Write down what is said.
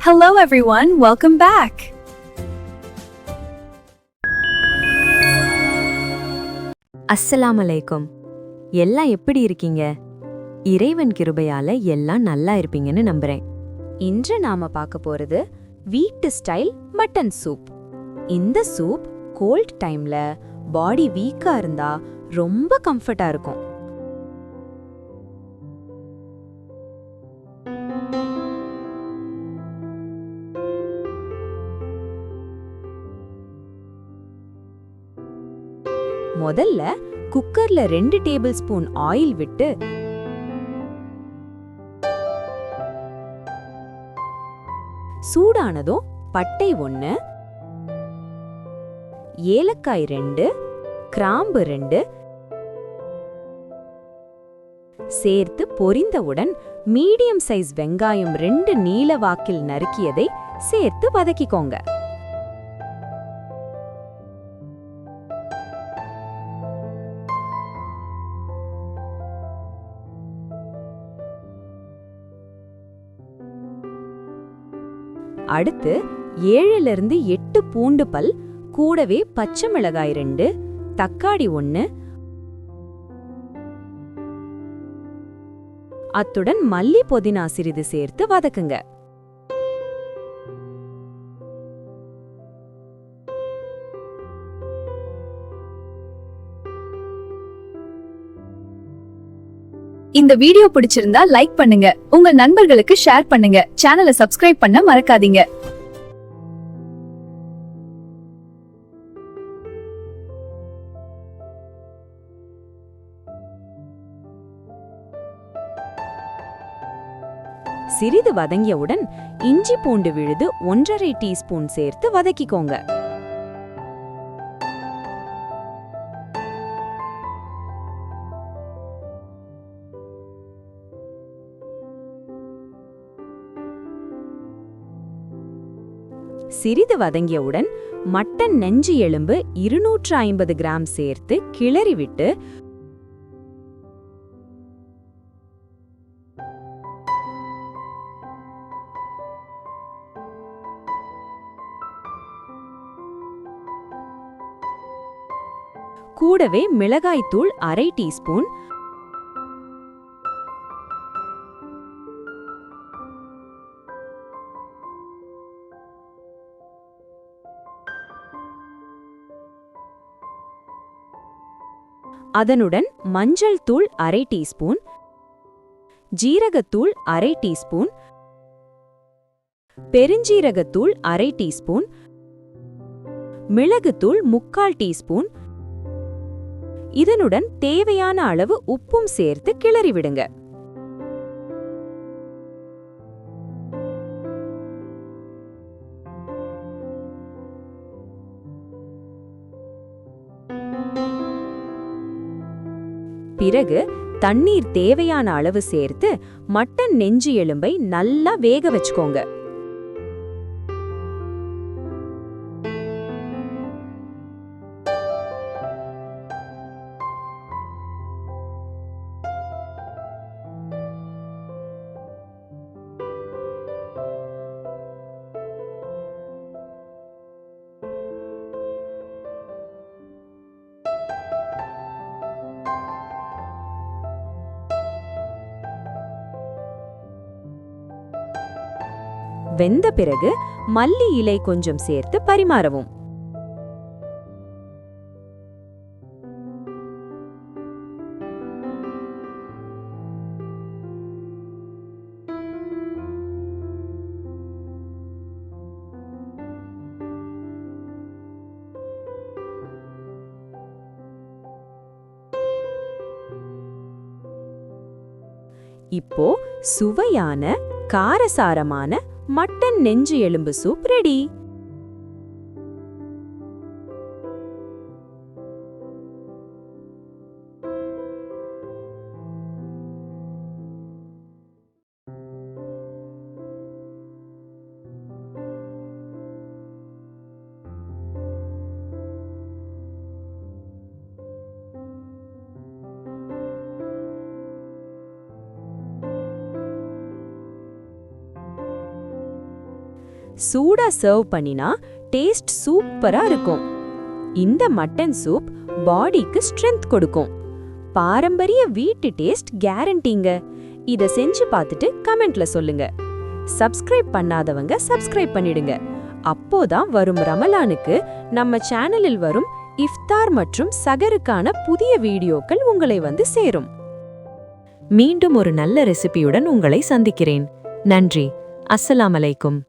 Hello everyone, welcome back. அஸ்ஸலாமு அலைக்கும். எல்லாம் எப்படி இருக்கீங்க? இறைவன் கிருபையால எல்லாம் நல்லா இருப்பீங்கன்னு நம்புறேன். இன்று நாம பார்க்க போறது வீட்டு ஸ்டைல் மட்டன் சூப். இந்த சூப் கோல்ட் டைம்ல பாடி வீக்கா இருந்தா ரொம்ப கம்ஃபர்ட்டா இருக்கும். முதல்ல குக்கர்ல 2 டேபிள் ஸ்பூன் ஆயில் விட்டு சூடானதும் பட்டை 1, ஏலக்காய் 2, கிராம்பு 2 சேர்த்து பொரிந்தவுடன் மீடியம் சைஸ் வெங்காயம் 2 நீல வாக்கில் நறுக்கியதை சேர்த்து வதக்கிக்கோங்க. அடுத்து 7லிருந்து 8 பூண்டு பல், கூடவே பச்சை மிளகாய் 2, தக்காளி 1, அத்துடன் மல்லி புதினா சிறிது சேர்த்து வதக்குங்க. இந்த வீடியோ பிடிச்சிருந்தா லைக் பண்ணுங்க, உங்க நண்பர்களுக்கு ஷேர் பண்ணுங்க, சேனலை சப்ஸ்கிரைப் பண்ண மறக்காதீங்க. சிறிது வதங்கியவுடன் இஞ்சி பூண்டு விழுது 1½ டீஸ்பூன் சேர்த்து வதக்கிக்கோங்க. சிறிது வதங்கியவுடன் மட்டன் நெஞ்சு எலும்பு 250 கிராம் சேர்த்து கிளறிவிட்டு கூடவே மிளகாய்த்தூள் 1/2 டீஸ்பூன், அதனுடன் மஞ்சள் தூள் 1/2 டீஸ்பூன், ஜீரகத்தூள் 1/2 டீஸ்பூன், பெருஞ்சீரகத்தூள் 1/2 டீஸ்பூன், மிளகுத்தூள் 3/4 டீஸ்பூன், இதனுடன் தேவையான அளவு உப்பும் சேர்த்து கிளறிவிடுங்க. பிறகு தண்ணீர் தேவையான அளவு சேர்த்து மட்டன் நெஞ்சு எலும்பை நல்லா வேக வச்சுக்கோங்க. வெந்த பிறகு மல்லி இலை கொஞ்சம் சேர்த்து பரிமாறவும். இப்போ சுவையான காரசாரமான மட்டன் நெஞ்சு எலும்பு சூப் ரெடி. சூடா சர்வ் பண்ணினா டேஸ்ட் சூப்பரா இருக்கும். இந்த மட்டன் சூப் பாடிக்கு ஸ்ட்ரென்த் கொடுக்கும். பாரம்பரிய வீட்டு டேஸ்ட் கேரண்டிங்க. இத செஞ்சு பார்த்துட்டு கமெண்ட்ல சொல்லுங்க. சப்ஸ்கிரைப் பண்ணாதவங்க சப்ஸ்கிரைப் பண்ணிடுங்க. அப்போதான் வரும் ரமலானுக்கு நம்ம சேனலில் வரும் இஃப்தார் மற்றும் சகருக்கான புதிய வீடியோக்கள் உங்களை வந்து சேரும். மீண்டும் ஒரு நல்ல ரெசிபியுடன் உங்களை சந்திக்கிறேன். நன்றி. அஸ்ஸலாமு அலைக்கும்.